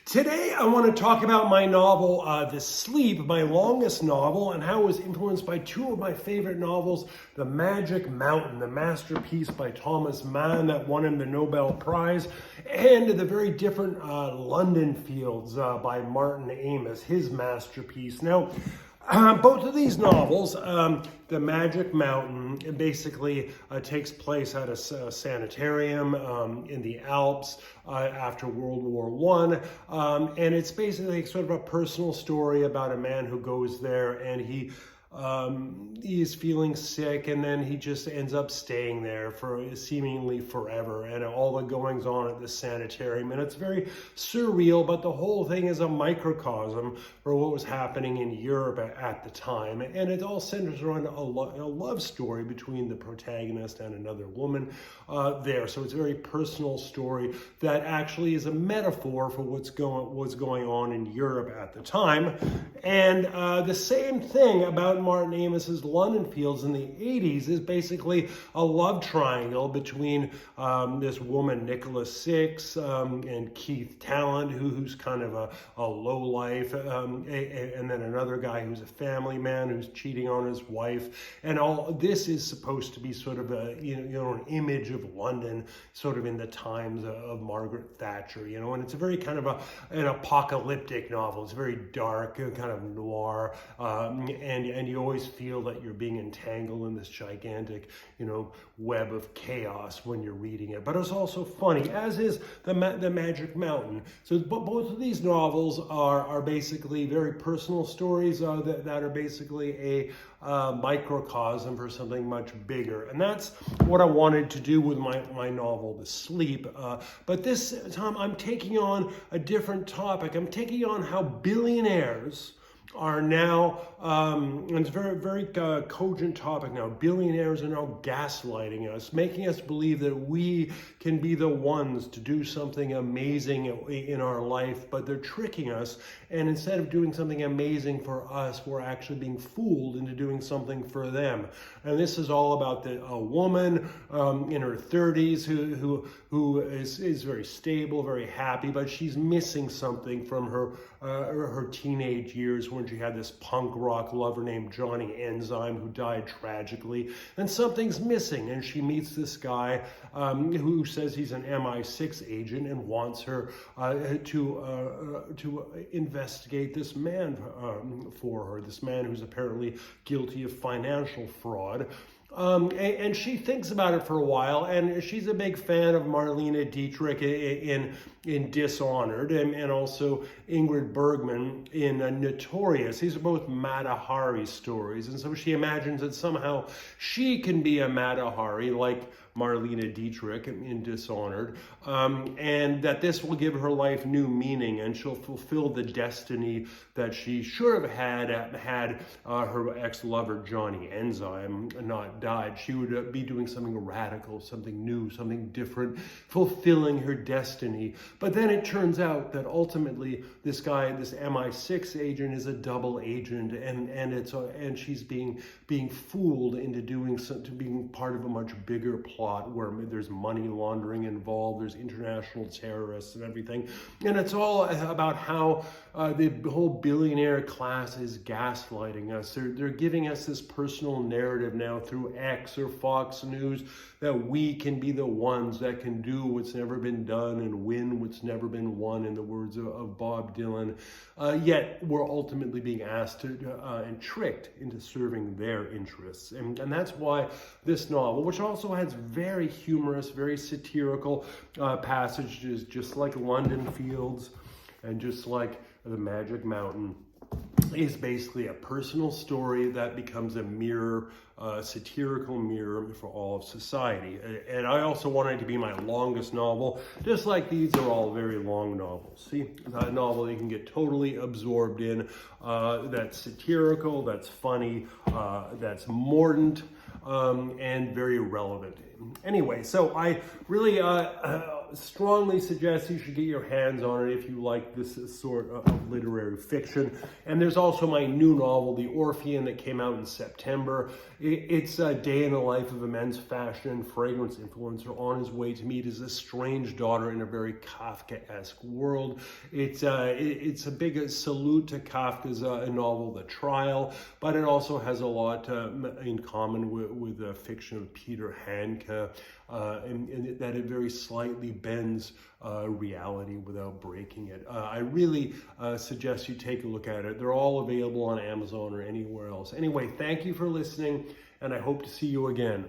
Today, I want to talk about my novel, The Sleep, my longest novel, and how it was influenced by two of my favorite novels, The Magic Mountain, the masterpiece by Thomas Mann that won him the Nobel Prize, and The Very Different London Fields by Martin Amis, his masterpiece. Now, both of these novels, The Magic Mountain, basically takes place at a sanitarium in the Alps after World War I. And it's basically sort of a personal story about a man who goes there and he is feeling sick, and then he just ends up staying there for seemingly forever, and all the goings on at the sanitarium. And it's very surreal, but the whole thing is a microcosm for what was happening in Europe at the time. And it all centers around a love story between the protagonist and another woman there. So it's a very personal story that actually is a metaphor for what's going on in Europe at the time. And the same thing about Martin Amis's London Fields in the 80s is basically a love triangle between this woman, Nicholas Six, and Keith Talent, who's kind of a lowlife, and then another guy who's a family man who's cheating on his wife. And all this is supposed to be sort of an image of London, sort of in the times of Margaret Thatcher, and it's a very kind of an apocalyptic novel. It's very dark, kind of noir, and you always feel that you're being entangled in this gigantic, web of chaos when you're reading it. But it's also funny, as is the Magic Mountain. So both of these novels are basically very personal stories that are basically a microcosm for something much bigger. And that's what I wanted to do with my novel, The Sleep. But this time I'm taking on a different topic. I'm taking on how billionaires are now, and it's a very, very cogent topic now. Billionaires are now gaslighting us, making us believe that we can be the ones to do something amazing in our life, but they're tricking us. And instead of doing something amazing for us, we're actually being fooled into doing something for them. And this is all about a woman in her 30s who is very stable, very happy, but she's missing something from her teenage years when she had this punk rock lover named Johnny Enzyme who died tragically, and something's missing. And she meets this guy who says he's an MI6 agent and wants her to investigate this man for her, this man who's apparently guilty of financial fraud. And she thinks about it for a while, and she's a big fan of Marlene Dietrich in Dishonored, and also Ingrid Bergman in Notorious. These are both Mata Hari stories, and so she imagines that somehow she can be a Mata Hari like Marlene Dietrich in Dishonored, and that this will give her life new meaning, and she'll fulfill the destiny that she should have had her ex-lover Johnny Enzyme not died. She would be doing something radical, something new, something different, fulfilling her destiny. But then it turns out that ultimately this guy, this MI6 agent, is a double agent, and she's being fooled into being part of a much bigger plot where there's money laundering involved, there's international terrorists and everything. And it's all about how the whole billionaire class is gaslighting us. They're giving us this personal narrative now through X or Fox News that we can be the ones that can do what's never been done and win what's never been won, in the words of Bob Dylan. Yet we're ultimately being asked and tricked into serving their interests. And that's why this novel, which also has very humorous, very satirical passages, just like London Fields and just like The Magic Mountain, is basically a personal story that becomes a mirror, satirical mirror for all of society. And I also wanted it to be my longest novel, just like these are all very long novels. See, a novel you can get totally absorbed in, that's satirical, that's funny, that's mordant, and very relevant. Anyway, so I really strongly suggest you should get your hands on it if you like this sort of literary fiction. And there's also my new novel, The Orphean, that came out in September. It's a day in the life of a men's fashion and fragrance influencer on his way to meet his estranged daughter in a very Kafkaesque world. It's a big salute to Kafka's novel, The Trial, but it also has a lot in common with the fiction of Peter Handke, and that it very slightly bends reality without breaking it. I really suggest you take a look at it. They're all available on Amazon or anywhere else. Anyway, thank you for listening, and I hope to see you again.